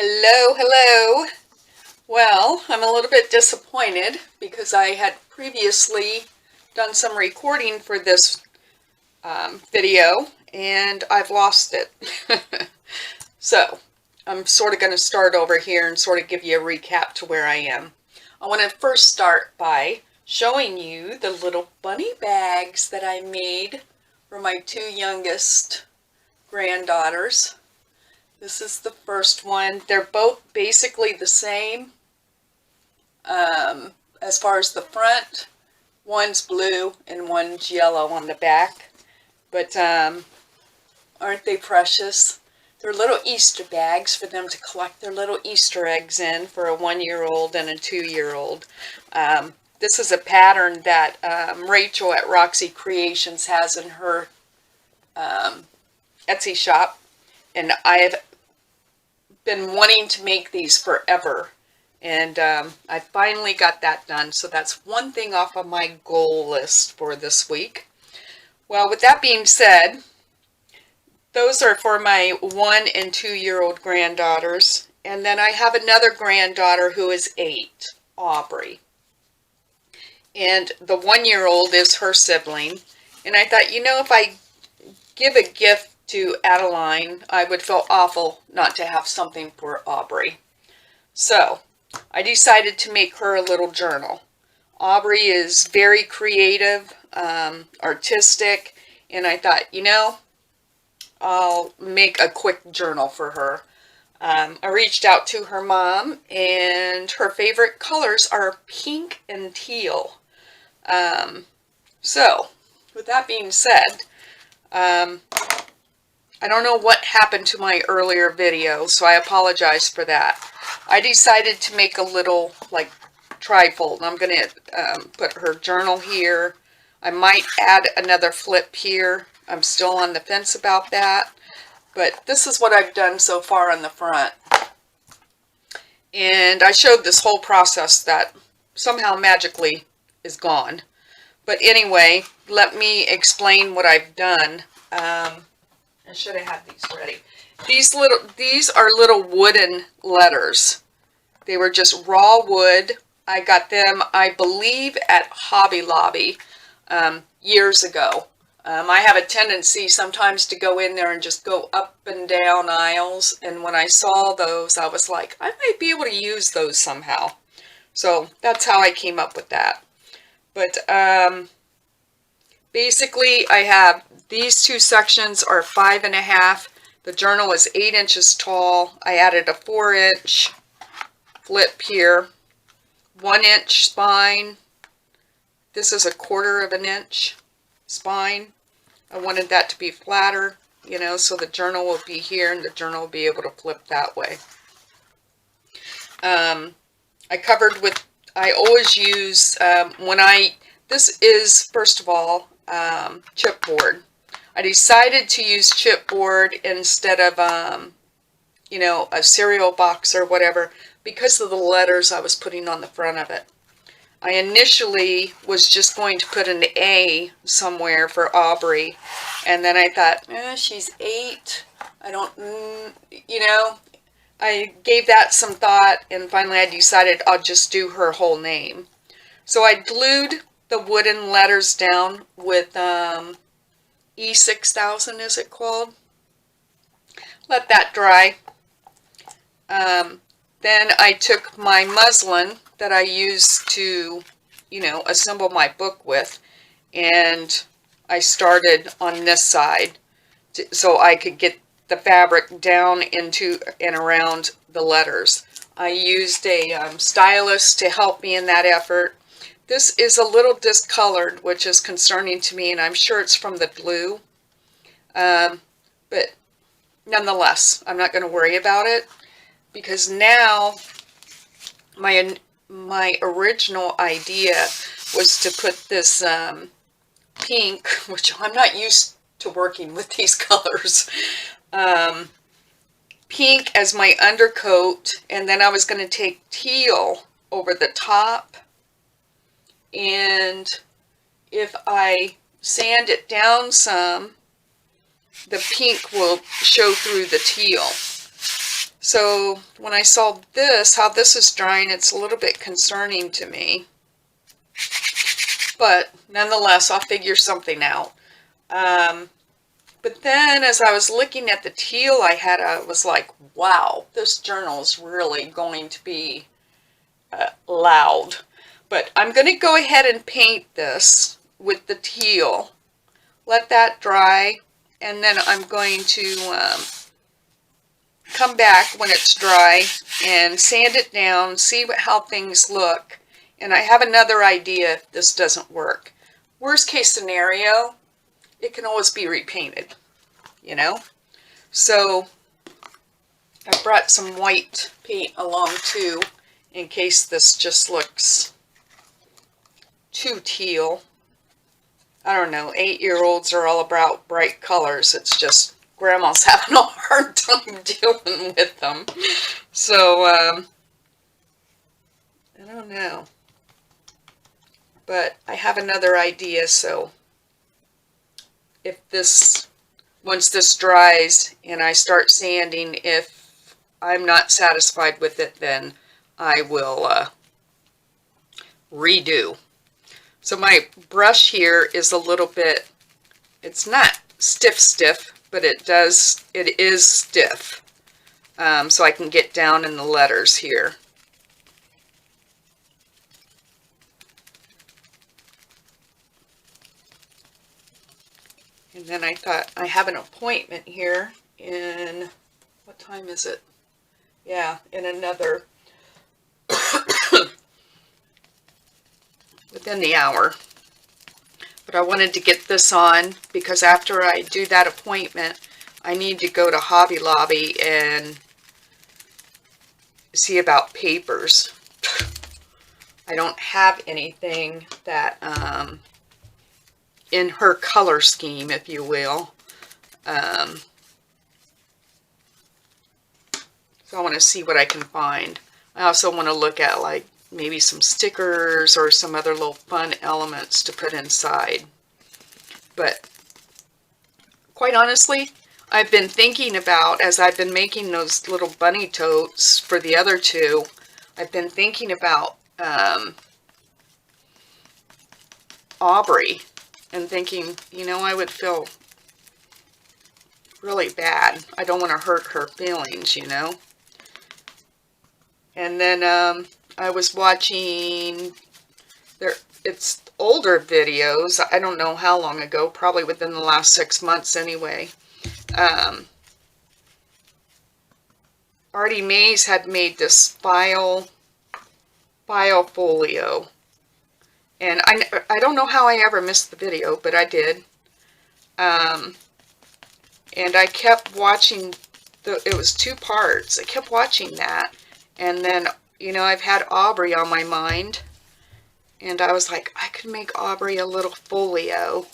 Hello, hello. Well, I'm a little bit disappointed because I had previously done some recording for this video and I've lost it. So I'm sort of going to start over here and sort of give you a recap to where I am. I want to first start by showing you the little bunny bags that I made for my two youngest granddaughters. This is the first one. They're both basically the same as far as the front. One's blue and one's yellow on the back. But aren't they precious? They're little Easter bags for them to collect their little Easter eggs in for a 1-year-old and a 2-year-old. This is a pattern that Rachel at Roxy Creations has in her Etsy shop. And I've been wanting to make these forever, and I finally got that done. So that's one thing off of my goal list for this week. Well, with that being said, those are for my 1- and 2-year-old granddaughters, and then I have another granddaughter who is 8, Aubrey, and the 1-year-old is her sibling. And I thought, you know, if I give a gift to Adeline, I would feel awful not to have something for Aubrey. So I decided to make her a little journal. Aubrey is very creative, artistic, and I thought, you know, I'll make a quick journal for her. I reached out to her mom, and her favorite colors are pink and teal. So with that being said, I don't know what happened to my earlier video, so I apologize for that. I decided to make a little, like, trifold. I'm going to put her journal here. I might add another flip here. I'm still on the fence about that. But this is what I've done so far on the front. And I showed this whole process that somehow magically is gone. But anyway, let me explain what I've done. I should have had these ready. These are little wooden letters. They were just raw wood. I got them, I believe, at Hobby Lobby years ago. I have a tendency sometimes to go in there and just go up and down aisles. And when I saw those, I was like, I might be able to use those somehow. So that's how I came up with that. But basically, I have these two sections are 5.5. The journal is 8 inches tall. I added a 4-inch flip here, 1-inch spine. This is a 1/4 of an inch spine. I wanted that to be flatter, you know, so the journal will be here and the journal will be able to flip that way. I covered with, I always use, this is, first of all, chipboard. I decided to use chipboard instead of, you know, a cereal box or whatever because of the letters I was putting on the front of it. I initially was just going to put an A somewhere for Aubrey, and then I thought, she's 8. I don't, you know, I gave that some thought, and finally I decided I'll just do her whole name. So I glued the wooden letters down with E6000, is it called? Let that dry. Then I took my muslin that I used to, you know, assemble my book with, and I started on this side so I could get the fabric down into and around the letters. I used a stylus to help me in that effort. This is a little discolored, which is concerning to me, and I'm sure it's from the glue. But nonetheless, I'm not going to worry about it, because now my original idea was to put this pink, which I'm not used to working with these colors, pink as my undercoat, and then I was going to take teal over the top, and if I sand it down some, the pink will show through the teal. So when I saw this, how this is drying, it's a little bit concerning to me. But nonetheless, I'll figure something out. But then as I was looking at the teal I had, I was like, wow, this journal is really going to be loud. But I'm going to go ahead and paint this with the teal. Let that dry. And then I'm going to come back when it's dry and sand it down, see how things look. And I have another idea if this doesn't work. Worst case scenario, it can always be repainted, you know? So I brought some white paint along too, in case this just looks too teal. I don't know, 8-year-olds are all about bright colors. It's just Grandma's having a hard time dealing with them. So, I don't know. But I have another idea, so if this, once this dries and I start sanding, if I'm not satisfied with it, then I will redo. So my brush here is a little bit, it's not stiff, but it is stiff. So I can get down in the letters here. And then I thought, I have an appointment here in, what time is it? Yeah, in another, within the hour. But I wanted to get this on because after I do that appointment, I need to go to Hobby Lobby and see about papers. I don't have anything that, in her color scheme, if you will. So I want to see what I can find. I also want to look at like maybe some stickers or some other little fun elements to put inside. But quite honestly, I've been thinking about, as I've been making those little bunny totes for the other two, I've been thinking about Aubrey and thinking, you know, I would feel really bad. I don't want to hurt her feelings, you know. And then I was watching, it's older videos, I don't know how long ago, probably within the last 6 months anyway. Artie Mays had made this file folio. And I don't know how I ever missed the video, but I did. And I kept watching, it was 2 parts. I kept watching that. And then, you know, I've had Aubrey on my mind. And I was like, I could make Aubrey a little folio.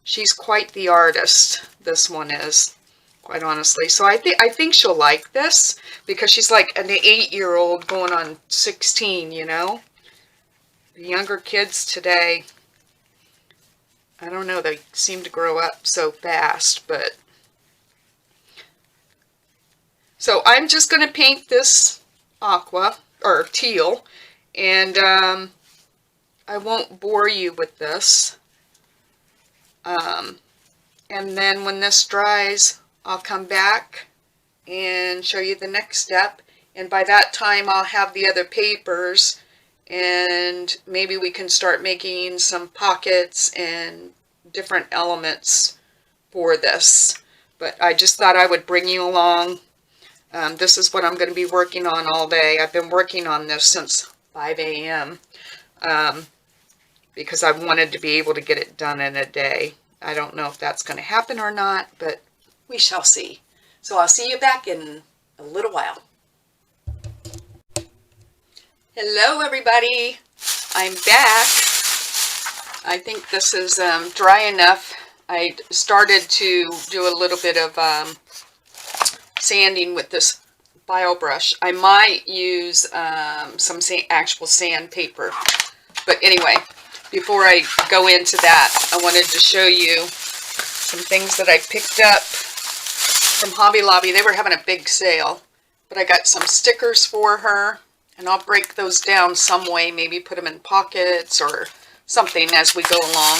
She's quite the artist, this one is, quite honestly. So I think she'll like this, because she's like an 8-year-old going on 16, you know. The younger kids today, I don't know, they seem to grow up so fast, but. So I'm just going to paint this aqua, or teal, and I won't bore you with this. And then when this dries, I'll come back and show you the next step. And by that time, I'll have the other papers, and maybe we can start making some pockets and different elements for this. But I just thought I would bring you along. This is what I'm going to be working on all day. I've been working on this since 5 a.m. Because I wanted to be able to get it done in a day. I don't know if that's going to happen or not, but we shall see. So I'll see you back in a little while. Hello, everybody. I'm back. I think this is dry enough. I started to do a little bit of sanding with this file brush. I might use some actual sandpaper. But anyway, before I go into that, I wanted to show you some things that I picked up from Hobby Lobby. They were having a big sale. but I got some stickers for her, and I'll break those down some way, maybe put them in pockets or something as we go along.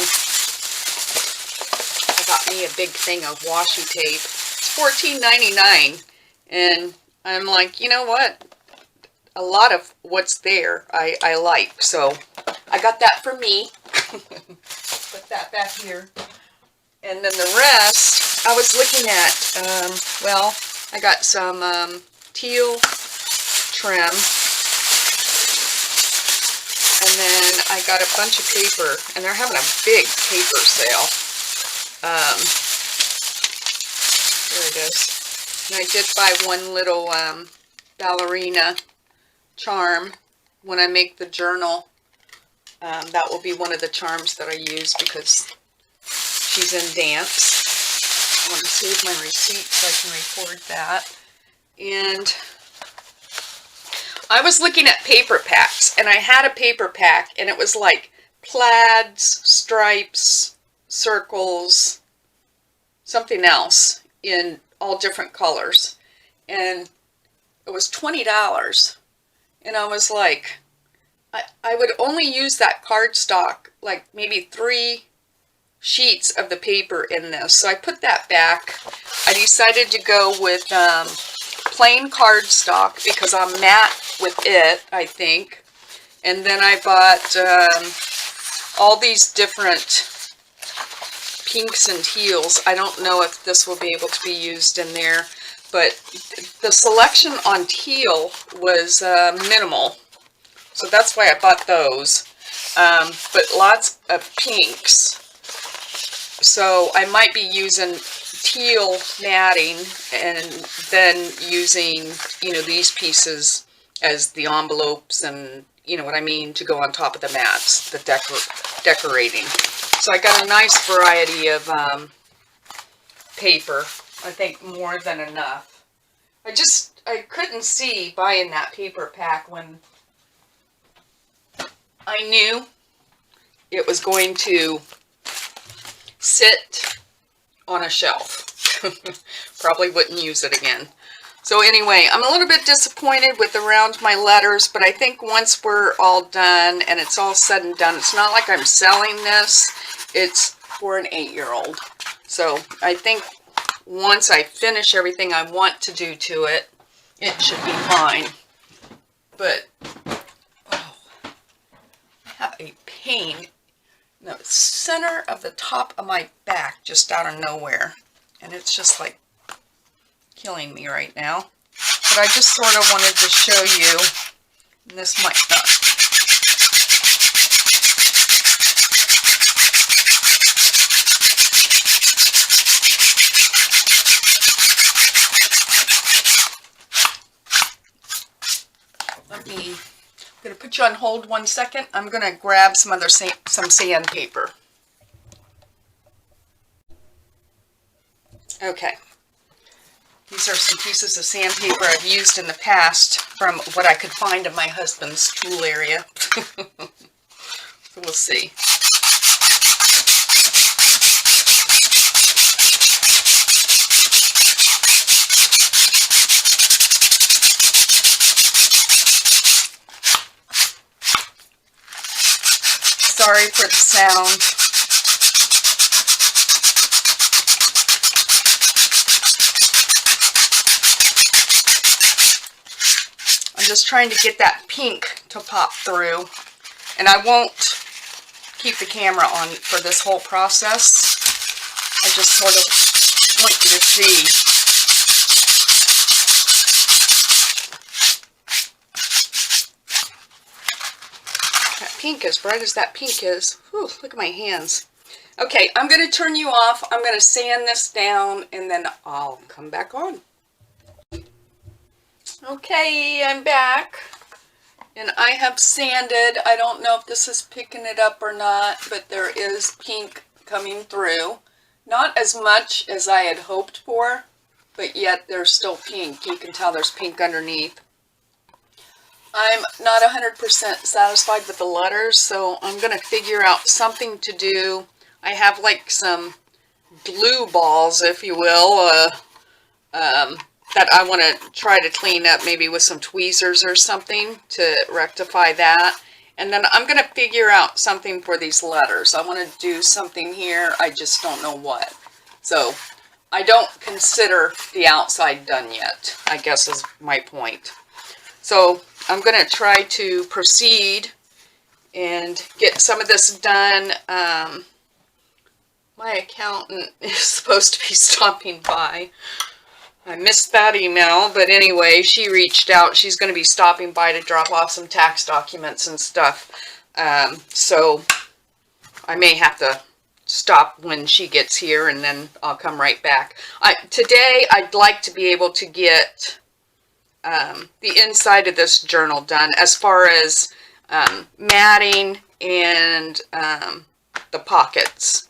I got me a big thing of washi tape. It's $14.99, and I'm like, you know what? A lot of what's there I like, so I got that for me. Put that back here. And then the rest, I was looking at, well, I got some teal trim. And then I got a bunch of paper, and they're having a big paper sale. There it is. And I did buy one little ballerina charm when I make the journal. That will be one of the charms that I use because she's in dance. I want to save my receipt so I can record that. And I was looking at paper packs, and I had a paper pack, and it was like plaids, stripes, circles, something else in all different colors. And it was $20. And I was like, I would only use that cardstock, like maybe 3 sheets of the paper in this. So I put that back. I decided to go with plain cardstock because I'm matte with it, I think. And then I bought all these different pinks and teals. I don't know if this will be able to be used in there, but the selection on teal was minimal. So that's why I bought those. But lots of pinks. So I might be using teal matting and then using, you know, these pieces as the envelopes and, you know what I mean, to go on top of the mats, the decorating. So I got a nice variety of paper. I think more than enough. I couldn't see buying that paper pack when I knew it was going to sit on a shelf. Probably wouldn't use it again. So anyway, I'm a little bit disappointed with around my letters, but I think once we're all done and it's all said and done, it's not like I'm selling this. It's for an 8-year-old. So I think once I finish everything I want to do to it, it should be fine. But oh, I have a pain in the center of the top of my back, just out of nowhere. And it's just like killing me right now. But I just sort of wanted to show you, and this might not. I'm going to put you on hold 1 second. I'm going to grab some sandpaper. Okay. These are some pieces of sandpaper I've used in the past from what I could find in my husband's tool area. So we'll see. Sorry for the sound. I'm just trying to get that pink to pop through, and I won't keep the camera on for this whole process. I just sort of want you to see. That pink, as bright as that pink is, whew, look at my hands. Okay, I'm going to turn you off. I'm going to sand this down, and then I'll come back on. Okay, I'm back, and I have sanded. I don't know if this is picking it up or not, but there is pink coming through. Not as much as I had hoped for, but yet there's still pink. You can tell there's pink underneath. I'm not 100% satisfied with the letters, so I'm going to figure out something to do. I have like some glue balls, if you will, that I want to try to clean up, maybe with some tweezers or something to rectify that. And then I'm going to figure out something for these letters. I want to do something here. I just don't know what. So I don't consider the outside done yet, I guess is my point. So I'm going to try to proceed and get some of this done. My accountant is supposed to be stopping by. I missed that email, but anyway, she reached out. She's going to be stopping by to drop off some tax documents and stuff. So I may have to stop when she gets here, and then I'll come right back. Today, I'd like to be able to get the inside of this journal done, as far as matting and the pockets.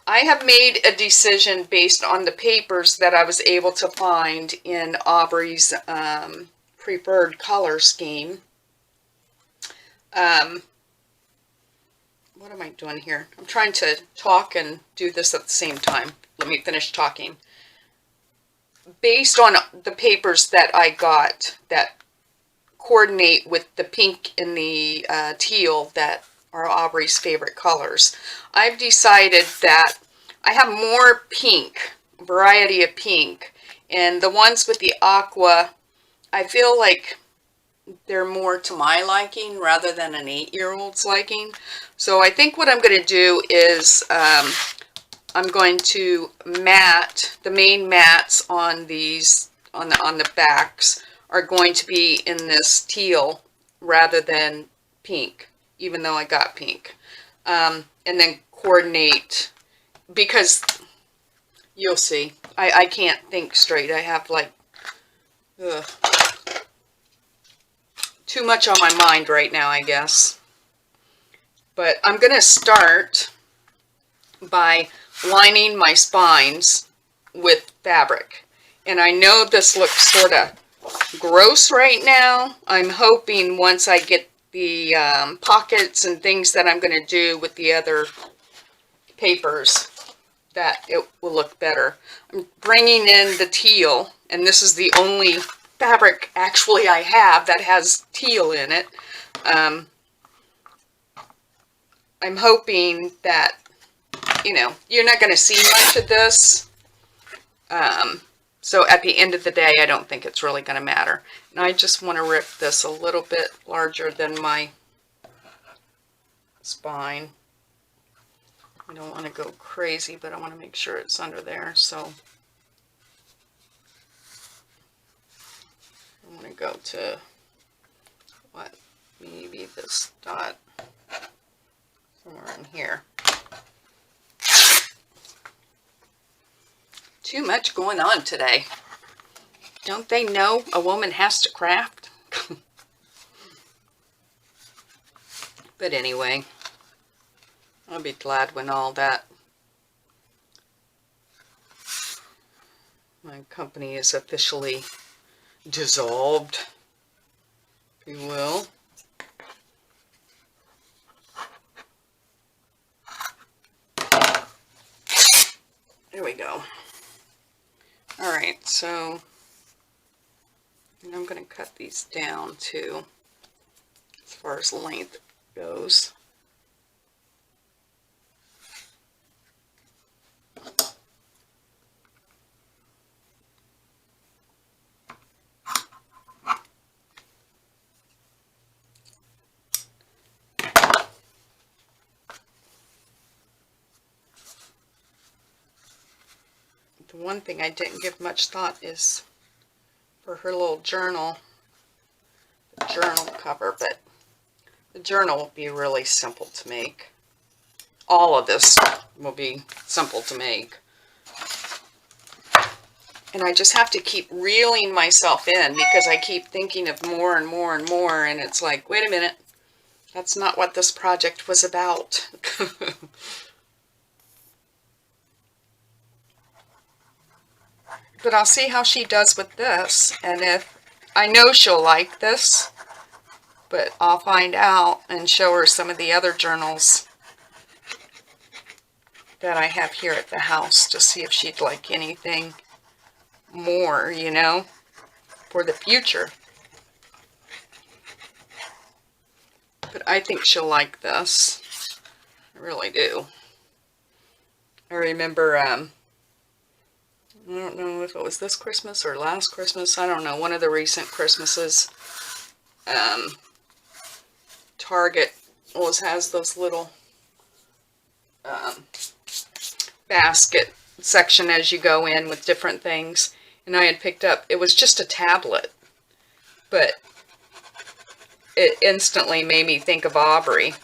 I have made a decision based on the papers that I was able to find in Aubrey's preferred color scheme. What am I doing here? I'm trying to talk and do this at the same time. Let me finish talking. Based on the papers that I got that coordinate with the pink and the teal that are Aubrey's favorite colors, I've decided that I have more pink, variety of pink, and the ones with the aqua, I feel like they're more to my liking rather than an 8-year-old's liking. So I think what I'm going to do is I'm going to mat, the main mats on these, on the backs, are going to be in this teal rather than pink, even though I got pink. And then coordinate, because you'll see, I can't think straight. I have like too much on my mind right now, I guess. But I'm going to start by lining my spines with fabric. And I know this looks sort of gross right now. I'm hoping once I get the pockets and things that I'm going to do with the other papers that it will look better. I'm bringing in the teal, and this is the only fabric actually I have that has teal in it. I'm hoping that, you know, you're not going to see much of this. So at the end of the day, I don't think it's really going to matter. And I just want to rip this a little bit larger than my spine. I don't want to go crazy, but I want to make sure it's under there. So I'm going to go to, what, maybe this dot somewhere in here. Too much going on today. Don't they know a woman has to craft? But anyway, I'll be glad when all that, my company is officially dissolved, if you will. There we go. All right, so I'm going to cut these down too, as far as length goes. The one thing I didn't give much thought is for her little journal, the journal cover, but the journal will be really simple to make. All of this will be simple to make. And I just have to keep reeling myself in because I keep thinking of more and more and more, and it's like, wait a minute, that's not what this project was about. But I'll see how she does with this, and if I know she'll like this, but I'll find out and show her some of the other journals that I have here at the house to see if she'd like anything more, you know. for the future. But I think she'll like this. I really do. I remember, I don't know if it was this Christmas or last Christmas. I don't know. One of the recent Christmases. Target always has those little basket section as you go in with different things. And I had picked up, it was just a tablet. But it instantly made me think of Aubrey.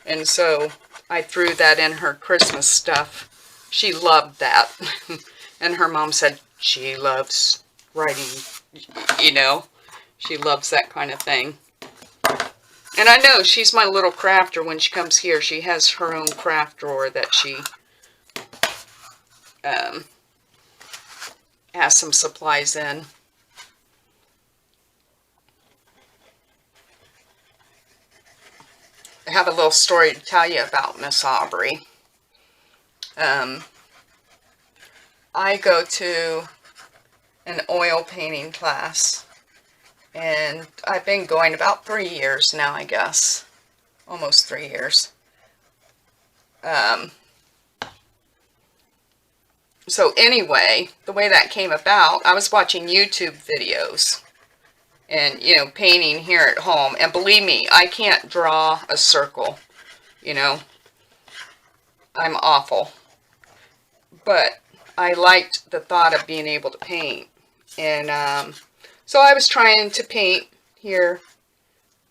And so I threw that in her Christmas stuff. She loved that. And her mom said she loves writing, you know. She loves that kind of thing. And I know she's my little crafter when she comes here. She has her own craft drawer that she has some supplies in. I have a little story to tell you about Miss Aubrey. I go to an oil painting class, and I've been going about 3 years now, I guess. Almost 3 years. So anyway, the way that came about, I was watching YouTube videos and, you know, painting here at home. And believe me, I can't draw a circle, you know. I'm awful. But I liked the thought of being able to paint. And so I was trying to paint here,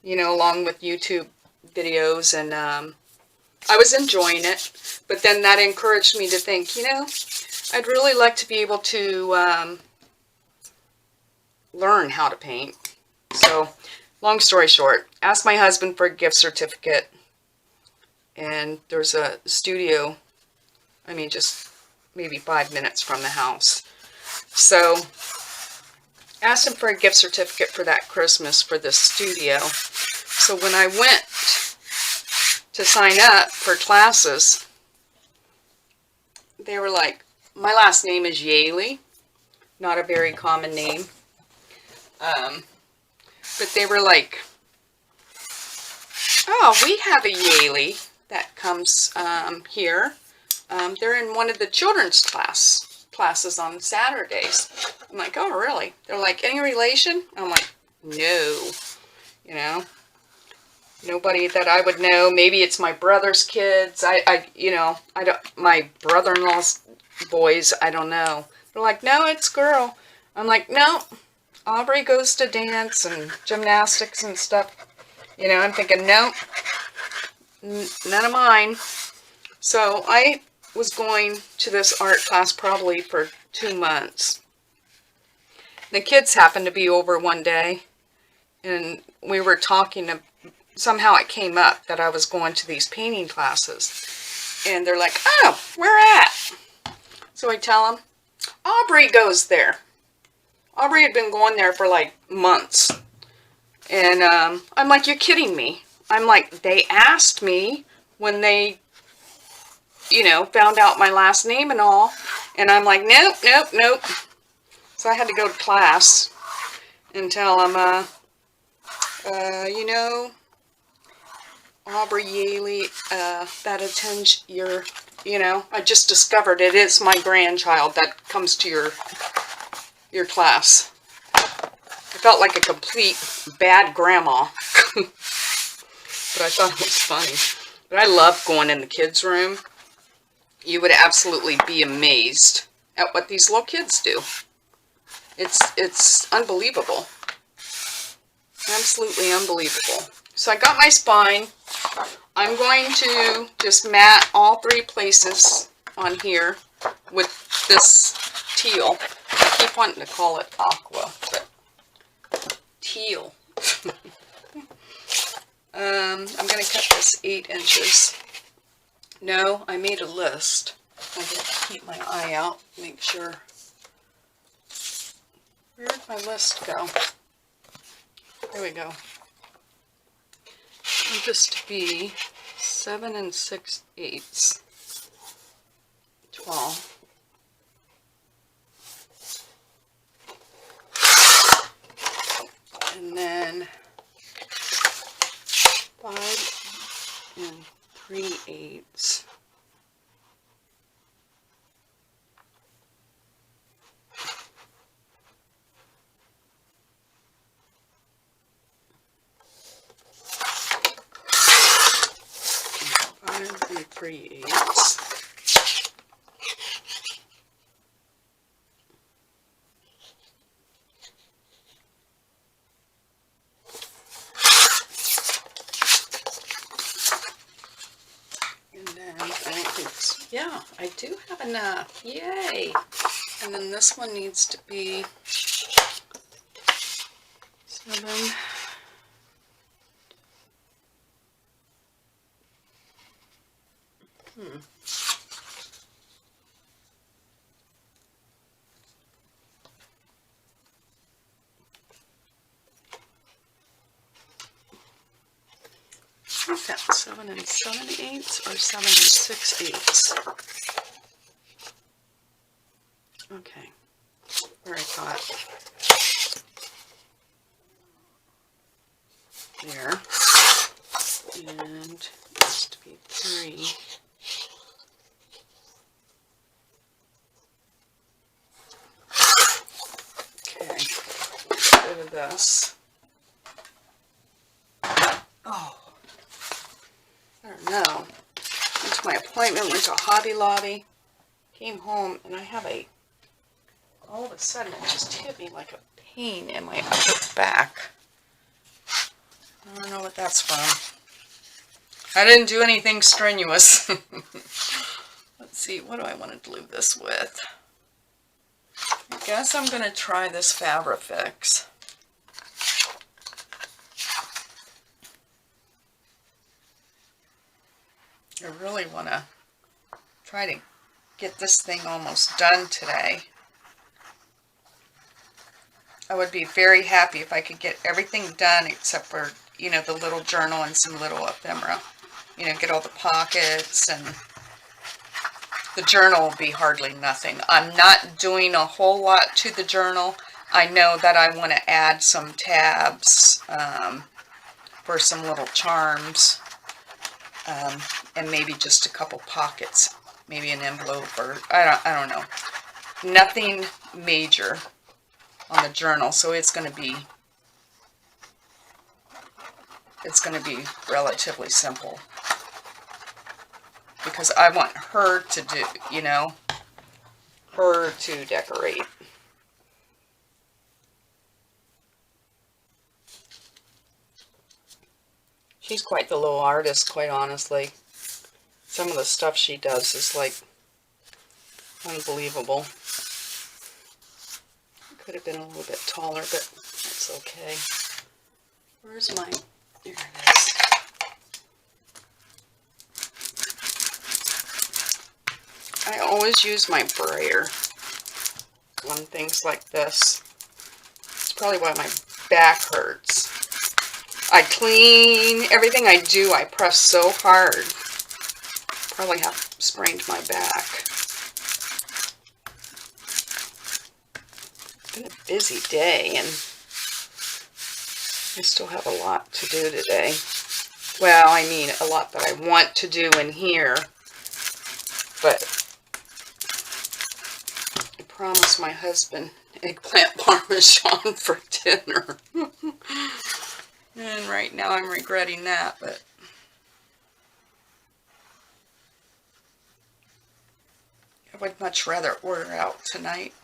you know, along with YouTube videos. And I was enjoying it. But then that encouraged me to think, you know, I'd really like to be able to learn how to paint. So, long story short, asked my husband for a gift certificate. And there's a studio, I mean, just maybe 5 minutes from the house. So, asked him for a gift certificate for that Christmas for the studio. So when I went to sign up for classes, they were like, my last name is Yaley, not a very common name. But they were like, oh, we have a Yaley that comes here. They're in one of the children's classes on Saturdays. I'm like, oh, really? They're like, any relation? I'm like, no, you know, nobody that I would know. Maybe it's my brother's kids. You know, I don't, my brother-in-law's boys, I don't know. They're like, no, it's girl. I'm like, no, Aubrey goes to dance and gymnastics and stuff. You know, I'm thinking, no, none of mine. So I was going to this art class probably for 2 months. The kids happened to be over one day, and we were talking. Somehow it came up that I was going to these painting classes. And they're like, oh, where at? So I tell them, Aubrey goes there. Aubrey had been going there for like months. And I'm like, you're kidding me. I'm like, they asked me when they, you know, found out my last name and all. And I'm like, nope, nope, nope. So I had to go to class and tell them, you know, Aubrey Yaley, that attends your, you know, I just discovered it is my grandchild that comes to your class. I felt like a complete bad grandma. But I thought it was funny. But I love going in the kids' room. You would absolutely be amazed at what these little kids do. It's unbelievable. Absolutely unbelievable. So I got my spine. I'm going to just mat all 3 places on here with this teal. I keep wanting to call it aqua, but teal. I'm going to cut this 8 inches. No, I made a list. I have to keep my eye out, make sure. Where did my list go? There we go. Want this to be 7 6/8. 12. 3/8. And then I don't think, yeah, I do have enough. Yay! And then this one needs to be 7. What's that? 7 7/8 or 7 6/8? Okay, where I thought. There. And it has to be 3. Okay, get rid of this. Oh, I don't know. Went to my appointment, went to Hobby Lobby, came home, and I have all of a sudden it just hit me like a pain in my upper back. I don't know what that's from. I didn't do anything strenuous. Let's see, what do I want to glue this with? I guess I'm going to try this Fabrifix. I really want to try to get this thing almost done today. I would be very happy if I could get everything done except for, you know, the little journal and some little ephemera. You know, get all the pockets, and the journal will be hardly nothing. I'm not doing a whole lot to the journal. I know that I want to add some tabs for some little charms, and maybe just a couple pockets, maybe an envelope, or I don't know. Nothing major on the journal, so it's going to be relatively simple, because I want her to do, you know, her to decorate. She's quite the little artist, quite honestly. Some of the stuff she does is like unbelievable. Could have been a little bit taller, but that's okay. Where's my, there it is. I always use my brayer on things like this. It's probably why my back hurts. I clean everything I do. I press so hard. Probably have sprained my back. It's been a busy day, and I still have a lot to do today. Well, I mean, a lot that I want to do in here, but I promised my husband eggplant parmesan for dinner. And right now I'm regretting that, but I would much rather order out tonight.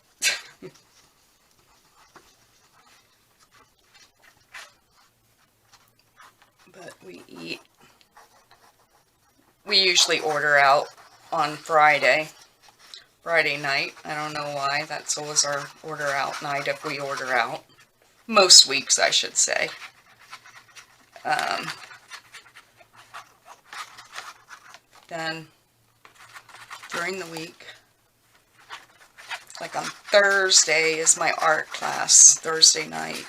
But we usually order out on Friday night. I don't know why. That's always our order out night if we order out. Most weeks, I should say. Then during the week, like on Thursday is my art class, Thursday night.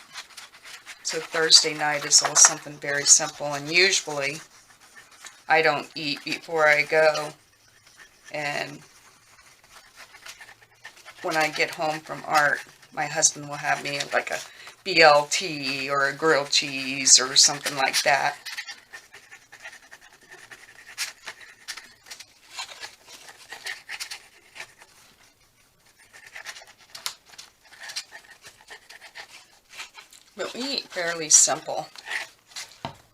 So Thursday night is always something very simple, and usually I don't eat before I go, and when I get home from art, my husband will have me like a BLT or a grilled cheese or something like that. But we eat fairly simple.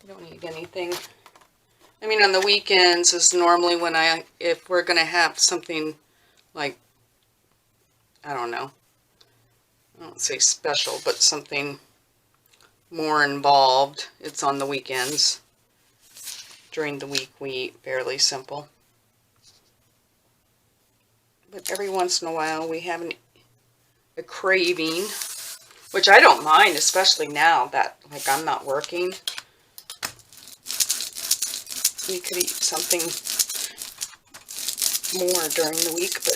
We don't eat anything. I mean, on the weekends is normally when if we're going to have something like, I don't know, I don't say special, but something more involved, it's on the weekends. During the week, we eat fairly simple. But every once in a while, we have a craving, which I don't mind, especially now that, like, I'm not working. You could eat something more during the week, but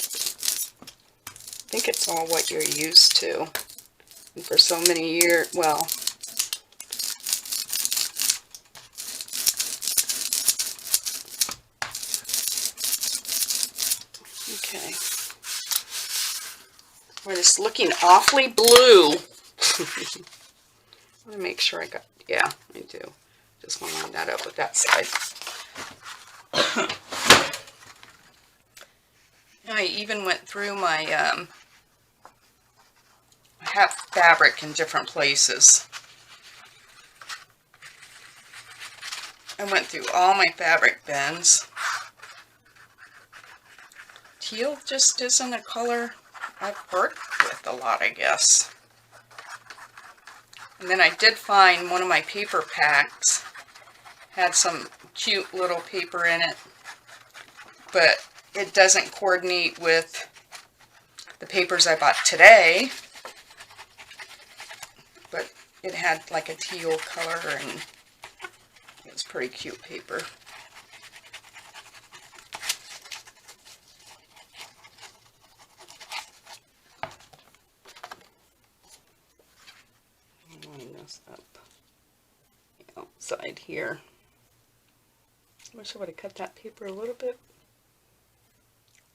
I think it's all what you're used to. And for so many years, well, okay. We're just looking awfully blue. I want to make sure I got, yeah, I do. Just want to line that up with that side. I even went through my, I have fabric in different places. I went through all my fabric bins. Teal just isn't a color I've worked with a lot, I guess. And then I did find one of my paper packs had some cute little paper in it, but it doesn't coordinate with the papers I bought today. But it had like a teal color and it was pretty cute paper. Line this up the outside here. I wish I would have cut that paper a little bit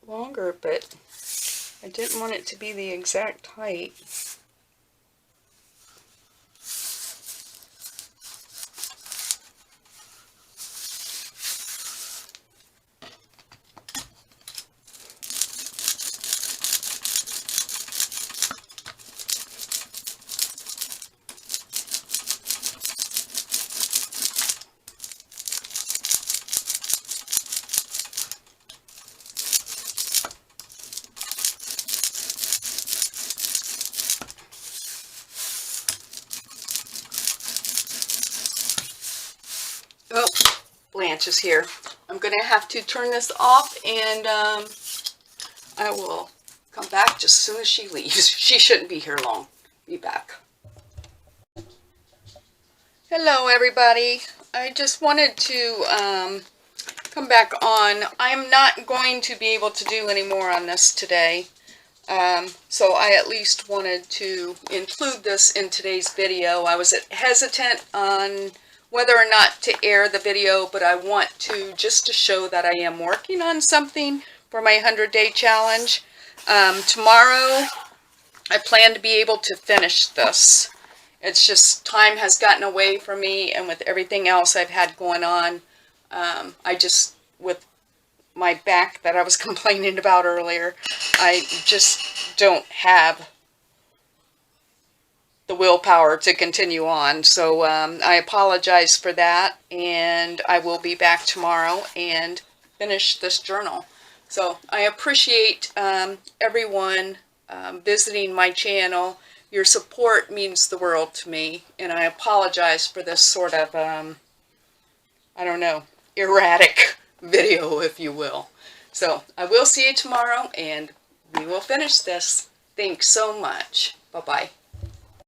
longer, but I didn't want it to be the exact height. Oh, Blanche is here. I'm going to have to turn this off, and I will come back just as soon as she leaves. She shouldn't be here long. Be back. Hello, everybody. I just wanted to come back on. I'm not going to be able to do any more on this today. So I at least wanted to include this in today's video. I was hesitant on whether or not to air the video, but I want to, just to show that I am working on something for my 100-day challenge. Tomorrow, I plan to be able to finish this. It's just time has gotten away from me, and with everything else I've had going on, I just, with my back that I was complaining about earlier, I just don't have the willpower to continue on. So I apologize for that, and I will be back tomorrow and finish this journal. So I appreciate everyone visiting my channel. Your support means the world to me, and I apologize for this sort of, I don't know, erratic video, if you will. So I will see you tomorrow, and we will finish this. Thanks so much. Bye-bye.